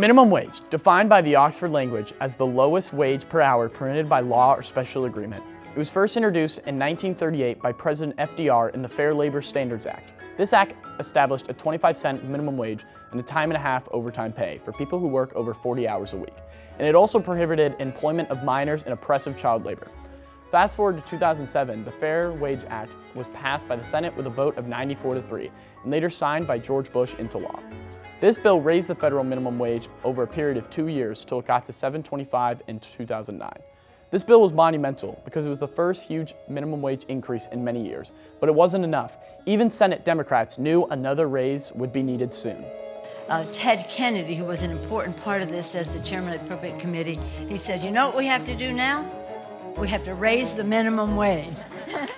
Minimum wage, defined by the Oxford language as the lowest wage per hour permitted by law or special agreement. It was first introduced in 1938 by President FDR in the Fair Labor Standards Act. This act established a 25-cent minimum wage and a time-and-a-half overtime pay for people who work over 40 hours a week. And it also prohibited employment of minors and oppressive child labor. Fast forward to 2007, the Fair Wage Act was passed by the Senate with a vote of 94-3, and later signed by George Bush into law. This bill raised the federal minimum wage over a period of 2 years till it got to $7.25 in 2009. This bill was monumental because it was the first huge minimum wage increase in many years, but it wasn't enough. Even Senate Democrats knew another raise would be needed soon. Ted Kennedy, who was an important part of this as the chairman of the Appropriate Committee, he said, you know what we have to do now? We have to raise the minimum wage.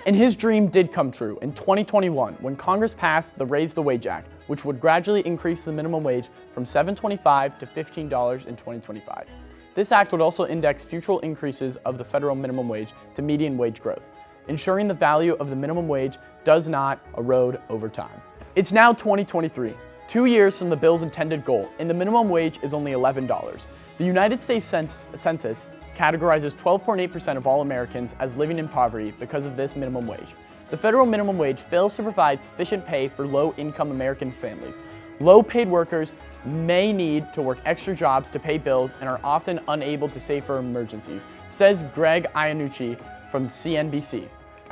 And his dream did come true in 2021 when Congress passed the Raise the Wage Act, which would gradually increase the minimum wage from $7.25 to $15 in 2025. This act would also index future increases of the federal minimum wage to median wage growth, ensuring the value of the minimum wage does not erode over time. It's now 2023, 2 years from the bill's intended goal, and the minimum wage is only $11. The United States Census categorizes 12.8% of all Americans as living in poverty because of this minimum wage. The federal minimum wage fails to provide sufficient pay for low-income American families. Low-paid workers may need to work extra jobs to pay bills and are often unable to save for emergencies, says Greg Iannucci from CNBC.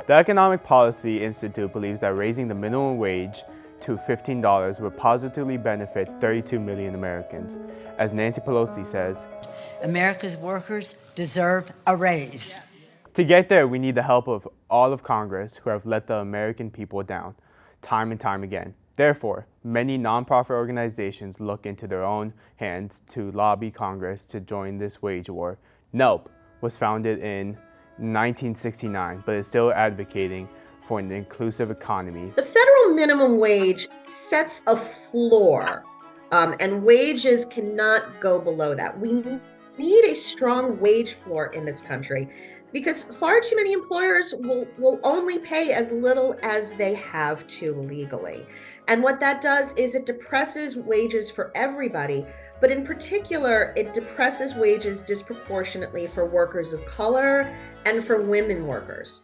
The Economic Policy Institute believes that raising the minimum wage to $15 would positively benefit 32 million Americans. As Nancy Pelosi says, America's workers deserve a raise. To get there, we need the help of all of Congress who have let the American people down time and time again. Therefore, many nonprofit organizations look into their own hands to lobby Congress to join this wage war. NELP was founded in 1969, but is still advocating for an inclusive economy. The federal minimum wage sets a floor, and wages cannot go below that. We need a strong wage floor in this country because far too many employers will only pay as little as they have to legally. And what that does is it depresses wages for everybody, but in particular, it depresses wages disproportionately for workers of color and for women workers.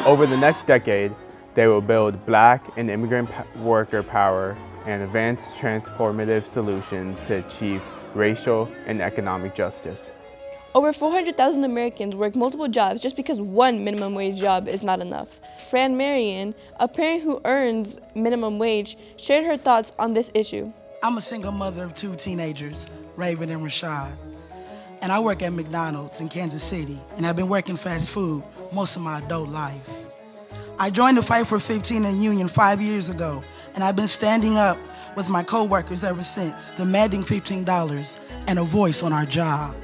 Over the next decade, they will build Black and immigrant worker power and advance transformative solutions to achieve racial and economic justice. Over 400,000 Americans work multiple jobs just because one minimum wage job is not enough. Fran Marion, a parent who earns minimum wage, shared her thoughts on this issue. I'm a single mother of 2 teenagers, Raven and Rashad. And I work at McDonald's in Kansas City, and I've been working fast food most of my adult life. I joined the Fight for 15 in the union 5 years ago, and I've been standing up with my coworkers ever since, demanding $15 and a voice on our job.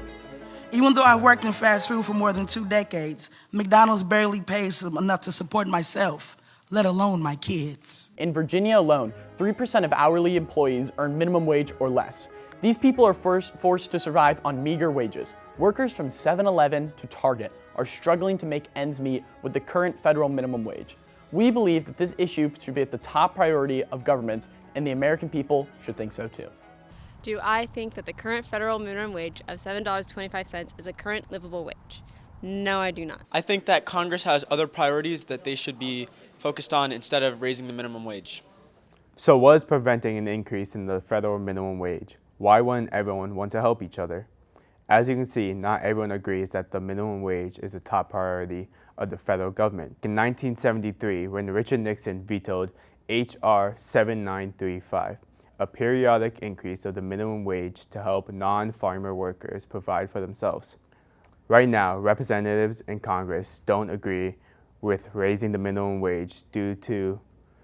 Even though I worked in fast food for more than 2 decades, McDonald's barely pays enough to support myself, let alone my kids. In Virginia alone, 3% of hourly employees earn minimum wage or less. These people are forced to survive on meager wages. Workers from 7-Eleven to Target are struggling to make ends meet with the current federal minimum wage. We believe that this issue should be at the top priority of governments, and the American people should think so too. Do I think that the current federal minimum wage of $7.25 is a current livable wage? No, I do not. I think that Congress has other priorities that they should be focused on instead of raising the minimum wage. So what is preventing an increase in the federal minimum wage? Why wouldn't everyone want to help each other? As you can see, not everyone agrees that the minimum wage is a top priority of the federal government. In 1973, when Richard Nixon vetoed H.R. 7935, a periodic increase of the minimum wage to help non-farmer workers provide for themselves. Right now, representatives in Congress don't agree with raising the minimum wage due to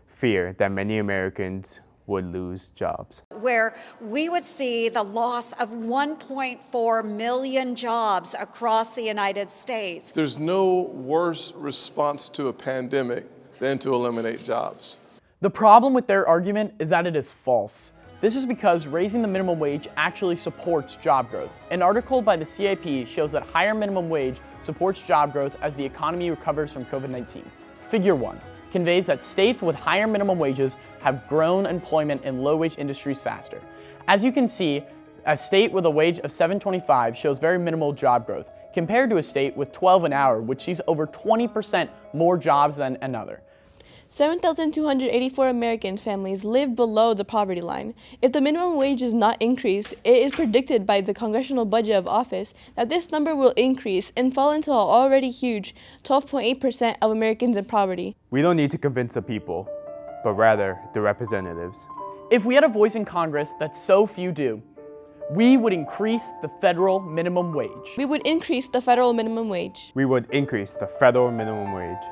fear that many Americans would lose jobs. Where we would see the loss of 1.4 million jobs across the United States. There's no worse response to a pandemic than to eliminate jobs. The problem with their argument is that it is false. This is because raising the minimum wage actually supports job growth. An article by the CIP shows that higher minimum wage supports job growth as the economy recovers from COVID-19. Figure 1. conveys that states with higher minimum wages have grown employment in low-wage industries faster. As you can see, a state with a wage of $7.25 shows very minimal job growth, compared to a state with $12 an hour, which sees over 20% more jobs than another. 7,284 American families live below the poverty line. If the minimum wage is not increased, it is predicted by the Congressional Budget of Office that this number will increase and fall into an already huge 12.8% of Americans in poverty. We don't need to convince the people, but rather the representatives. If we had a voice in Congress that so few do, we would increase the federal minimum wage. We would increase the federal minimum wage. We would increase the federal minimum wage.